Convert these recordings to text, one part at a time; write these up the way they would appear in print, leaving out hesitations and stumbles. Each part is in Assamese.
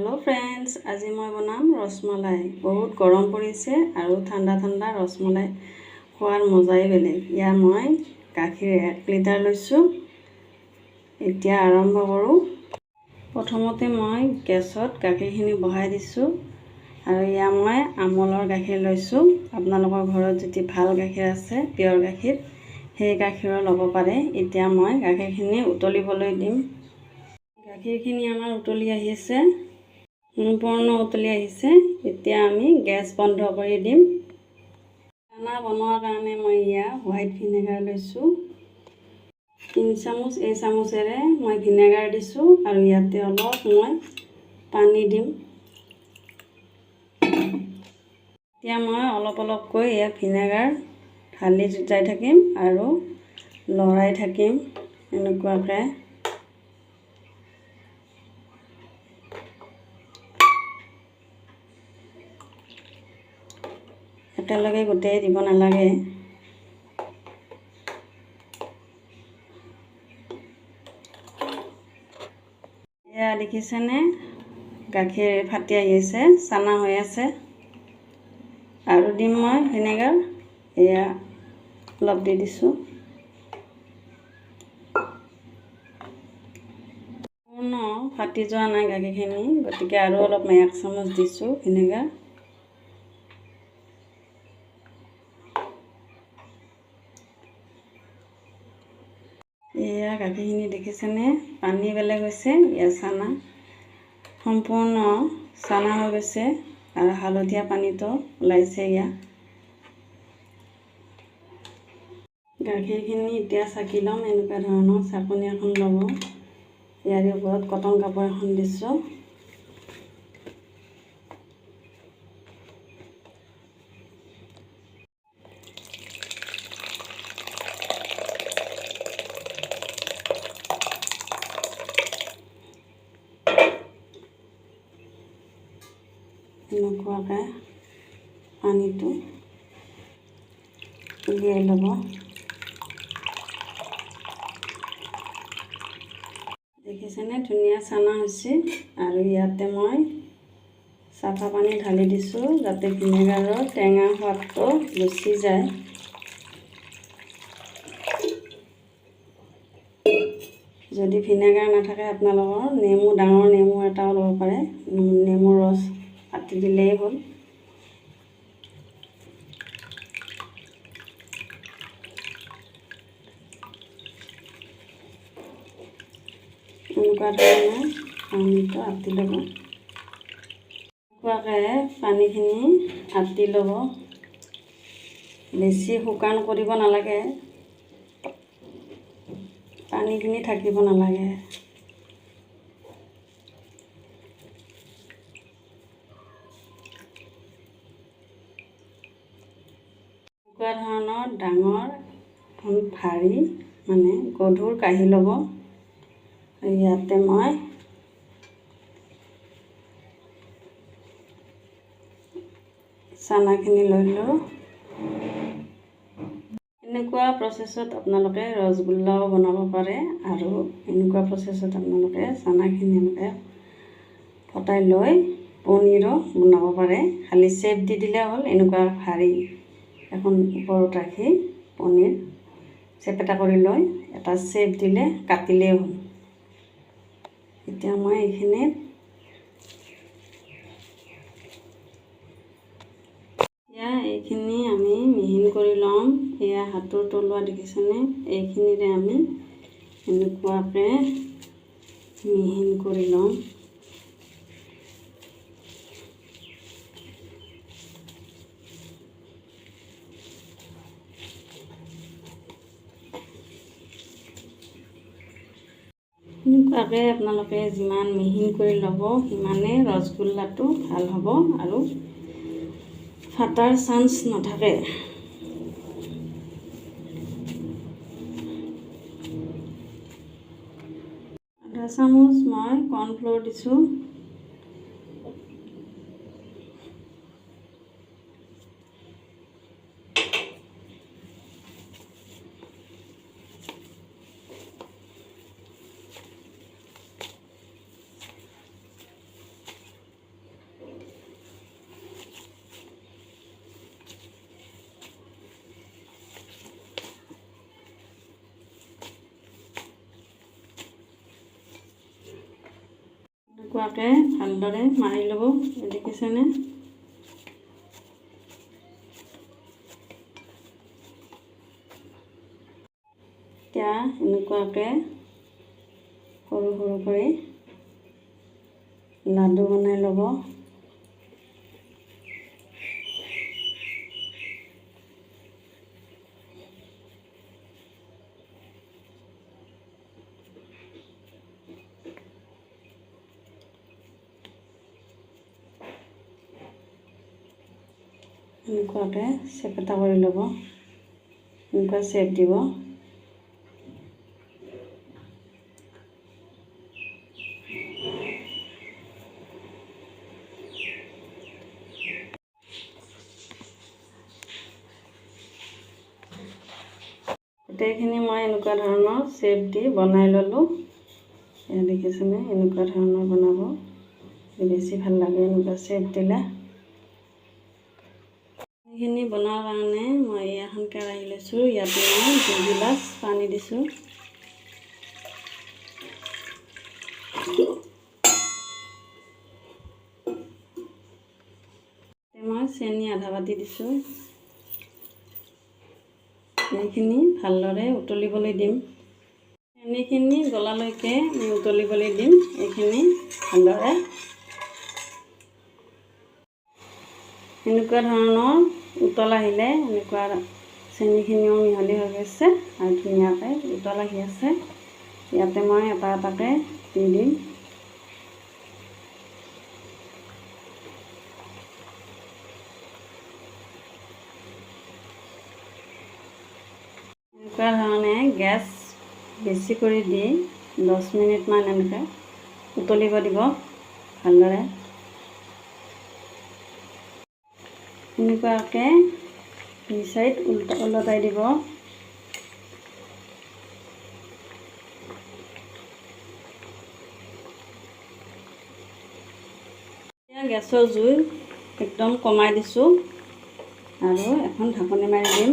हेलो फ्रेंड्स, आज मैं बनाम रसमलाई। बहुत गरम परिছে और ठंडा ठंडा रसमलाई खार मजाई बेलेग। इयार मैं गाखिर 1 लिटार लैसो। इतना आरम्भ करूँ। प्रथमते मैं गैसत गाखिरखिनि बहाई दिसो और इया मैं आमूলৰ गाखिर लैसो। आपनालोকৰ घरत যদি ভাল गाखिर আছে, पियर गाखिर, সেই गाखिर ল'ব পাৰে। इतना मैं गाखिरखिनि उतलिবলৈ दिम। गाखिरखिनि आमार उतली आहिছে, সম্পূৰ্ণ উতলি আহিছে। এতিয়া আমি গ্যাস বন্ধ কৰি দিম। খানা বনোৱাৰ কাৰণে মই ইয়া হোৱাইট ভিনেগাৰ লৈছোঁ। 3 চামুচ এই চামুচেৰে মই ভিনেগাৰ দিছোঁ আৰু ইয়াতে অলপ মই পানী দিম। এতিয়া মই অলপ অলপকৈ ইয়া ভিনেগাৰ ঢালি যাই থাকিম আৰু লৰাই থাকিম এনেকুৱাকৈ। একেলগে গোটেই দিব নালাগে। এয়া দেখিছেনে, গাখীৰ ফাটি আহিছে, চানা হৈ আছে। আৰু দিম মই ভিনেগাৰ, এয়া অলপ দি দিছোঁ। সম্পূৰ্ণ ফাটি যোৱা নাই গাখীৰখিনি, গতিকে আৰু অলপ মই 1 চামুচ দিছোঁ ভিনেগাৰ। এয়া গাখীৰখিনি দেখিছেনে, পানী বেলেগ হৈছে, এয়া চানা সম্পূৰ্ণ চানা হৈ গৈছে আৰু হালধীয়া পানীটো ওলাইছে। ইয়া গাখীৰখিনি এতিয়া চাকি ল'ম। এনেকুৱা ধৰণৰ চাকনি এখন ল'ব। ইয়াৰ ওপৰত কটন কাপোৰ এখন দিছোঁ। এনেকুৱাকৈ পানীটো উলিয়াই ল'ব। দেখিছেনে, ধুনীয়া চানা হৈছে। আৰু ইয়াতে মই চাফা পানী ঢালি দিছোঁ যাতে ভিনেগাৰৰ টেঙা সোৱাদটো গুচি যায়। যদি ভিনেগাৰ নাথাকে আপোনালোকৰ নেমু, ডাঙৰ নেমু এটাও ল'ব পাৰে। নেমুৰ ৰস কাটি দিলেই হ'ল। এনেকুৱা ধৰণে পানীটো আতি ল'ব। এনেকুৱাকৈ পানীখিনি আতি ল'ব। বেছি শুকান কৰিব নালাগে, পানীখিনি থাকিব নালাগে। এনেকুৱা ধৰণৰ ডাঙৰ ভাৰী মানে গধুৰ কাঁহী ল'ব। ইয়াতে মই চানাখিনি লৈ লওঁ। এনেকুৱা প্ৰচেছত আপোনালোকে ৰসগোল্লাও বনাব পাৰে আৰু এনেকুৱা প্ৰচেছত আপোনালোকে চানাখিনি এনেকৈ ফটাই লৈ পনীৰো বনাব পাৰে। খালি চেপ দি দিলে হ'ল। এনেকুৱা ভাৰী এখন ওপৰত ৰাখি পনীৰ চেপ এটা কৰি লৈ এটা চেপ দিলে কাটিলেই হ'ল। এতিয়া মই এইখিনিত এইখিনি আমি মিহিন কৰি ল'ম। এয়া হাতৰ তলুৱা দেখিছেনে, এইখিনিৰে আমি এনেকুৱাকৈ মিহিন কৰি ল'ম। এনেকুৱাকৈ আপোনালোকে যিমান মিহিন কৰি ল'ব সিমানে ৰসগোল্লাটো ভাল হ'ব আৰু ফাটাৰ চান্স নাথাকে। আধা চামুচ মই কৰ্ণফ্ল'ৰ দিছোঁ। এনেকুৱাকৈ ভালদৰে মাৰি ল'ব। দেখিছেনে? এতিয়া এনেকুৱাকৈ সৰু সৰু কৰি লাডু বনাই ল'ব। এনেকুৱাকৈ চেপ এটা কৰি ল'ব। এনেকুৱা চেপ দিব। গোটেইখিনি মই এনেকুৱা ধৰণৰ চেপ দি বনাই ল'লোঁ। এয়া দেখিছেনে? এনেকুৱা ধৰণৰ বনাব, বেছি ভাল লাগে এনেকুৱা চেপ দিলে। এইখিনি বনোৱাৰ কাৰণে মই এখন কেৰাহী লৈছোঁ। ইয়াতে মই 2 গিলাচ পানী দিছোঁ। মই চেনি আধা বাটি দিছোঁ। এইখিনি ভালদৰে উতলিবলৈ দিম। চেনিখিনি গলালৈকে আমি উতলিবলৈ দিম। এইখিনি ভালদৰে এনেকুৱা ধৰণৰ উতল আহিলে, এনেকুৱা চেনিখিনিও মিহলি হৈ গৈছে আৰু ধুনীয়াকৈ উতল আহি আছে। ইয়াতে মই এটা এটাকৈ দি দিম। এনেকুৱা ধৰণে গেছ বেছি কৰি দি 10 মিনিটমান এনেকৈ উতলিব দিব ভালদৰে। এনেকুৱাকৈ 2 চাইড ওলটাই দিব। এতিয়া গেছৰ জুই একদম কমাই দিছোঁ আৰু এখন ঢাকনি মাৰি দিম।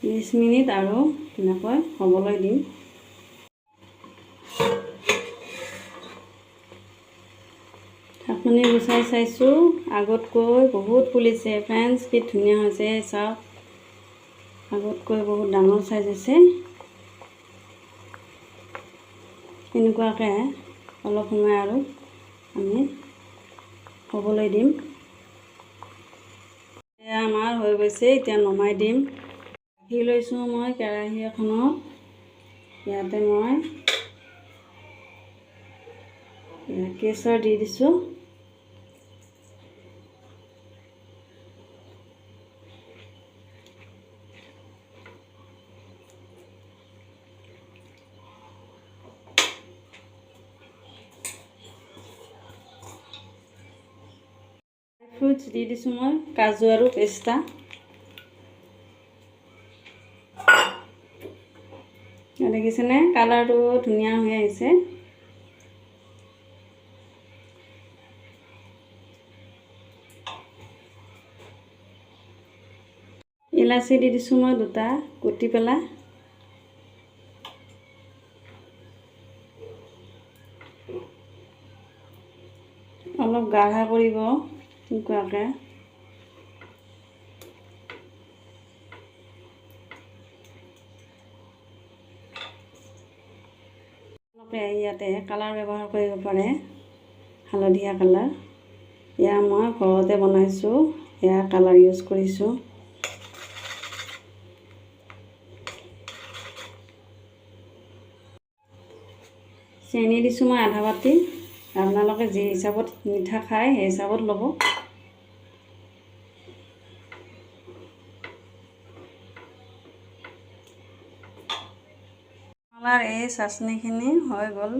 20 মিনিট আৰু ধুনীয়াকৈ হ'বলৈ দিম। ঢাকনি গুচাই চাইছোঁ, আগতকৈ বহুত ফুলিছে। ফ্ৰেণ্ডছ, কি ধুনীয়া হৈছে চাওক। আগতকৈ বহুত ডাঙৰ চাইজ হৈছে। এনেকুৱাকৈ অলপ সময় আৰু আমি হ'বলৈ দিম। এয়া আমাৰ হৈ গৈছে। এতিয়া নমাই দিম। গাখীৰ লৈছোঁ মই কেৰাহী এখনত। ইয়াতে মই কেশৰ দি দিছোঁ। ফ্ৰুটছ দি দিছোঁ মই, কাজু আৰু পেষ্টা। দেখিছেনে? কালাৰটো ধুনীয়া হৈ আহিছে। ইলাচি দি দিছোঁ মই 2টা কুটি পেলাই। অলপ গাঢ়া কৰিব এনেকুৱাকৈ। ইয়াতে কালাৰ ব্যৱহাৰ কৰিব পাৰে, হালধীয়া কালাৰ। এয়া মই ঘৰতে বনাইছোঁ, এয়া কালাৰ ইউজ কৰিছোঁ। চেনি দিছোঁ মই আধা বাটি। আপোনালোকে যি হিচাপত মিঠা খায় সেই হিচাপত ল'ব। আমাৰ এই চাটনিখিনি হৈ গ'ল।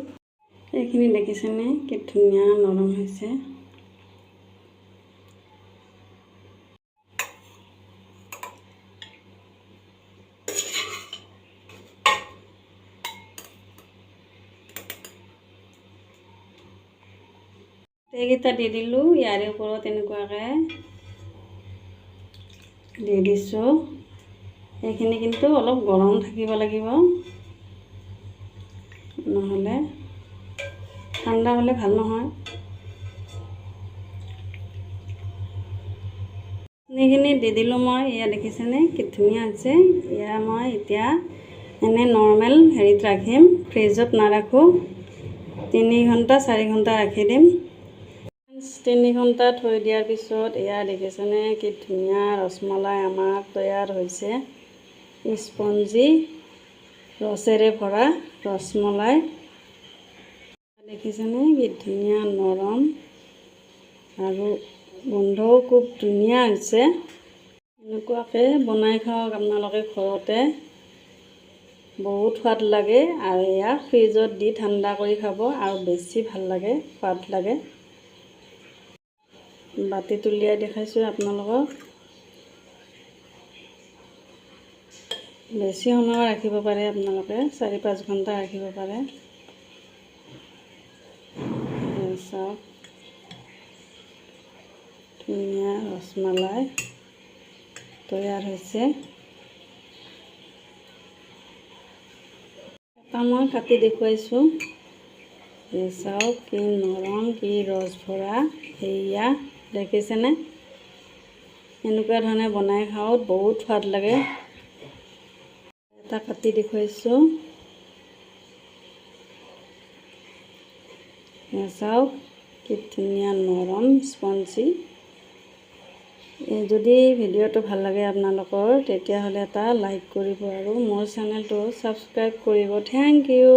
এইখিনি দেখিছেনে কি ধুনীয়া নৰম হৈছে। এইকেইটা দি দিলোঁ। ইয়াৰে ওপৰত এনেকুৱাকৈ দি দিছোঁ। এইখিনি কিন্তু অলপ গৰম থাকিব লাগিব, নহ'লে ঠাণ্ডা হ'লে ভাল নহয়। এইখিনি দি দিলোঁ মই। এয়া দেখিছেনে কি ধুনীয়া হৈছে। এয়া মই এতিয়া এনে নৰ্মেল হেৰিত ৰাখিম, ফ্ৰিজত নাৰাখোঁ। 3 ঘণ্টা 4 ঘণ্টা ৰাখি দিম। 3 ঘণ্টা থৈ দিয়াৰ পিছত এয়া দেখিছেনে কি ধুনীয়া ৰসমলাই আমাৰ তৈয়াৰ হৈছে। স্পঞ্জি ৰসেৰে ভৰা ৰসমলাই দেখিছেনে কি ধুনীয়া নৰম আৰু গোন্ধও খুব ধুনীয়া হৈছে। এনেকুৱাকৈ বনাই খাওক আপোনালোকে ঘৰতে, বহুত সোৱাদ লাগে। আৰু এয়া ফ্ৰিজত দি ঠাণ্ডা কৰি খাব আৰু বেছি ভাল লাগে, সোৱাদ লাগে। বাতিত উলিয়াই দেখাইছোঁ আপোনালোকক। বেছি সময় ৰাখিব পাৰে আপোনালোকে, 4-5 ঘণ্টা ৰাখিব পাৰে। চাওক ধুনীয়া ৰসমলাই তৈয়াৰ হৈছে। এটা মই কাটি দেখুৱাইছোঁ। চাওক কি নৰম, কি ৰস ভৰা। সেয়া দেখিছেনে? এনেকুৱা ধৰণে বনাই খাওক, বহুত সোৱাদ লাগে। এটা কাটি দেখুৱাইছোঁ। চাওক কি ধুনীয়া নৰম স্পঞ্জি। যদি ভিডিঅ'টো ভাল লাগে আপোনালোকৰ, তেতিয়াহ'লে এটা লাইক কৰিব আৰু মোৰ চেনেলটো ছাবস্ক্ৰাইব কৰিব। Thank U.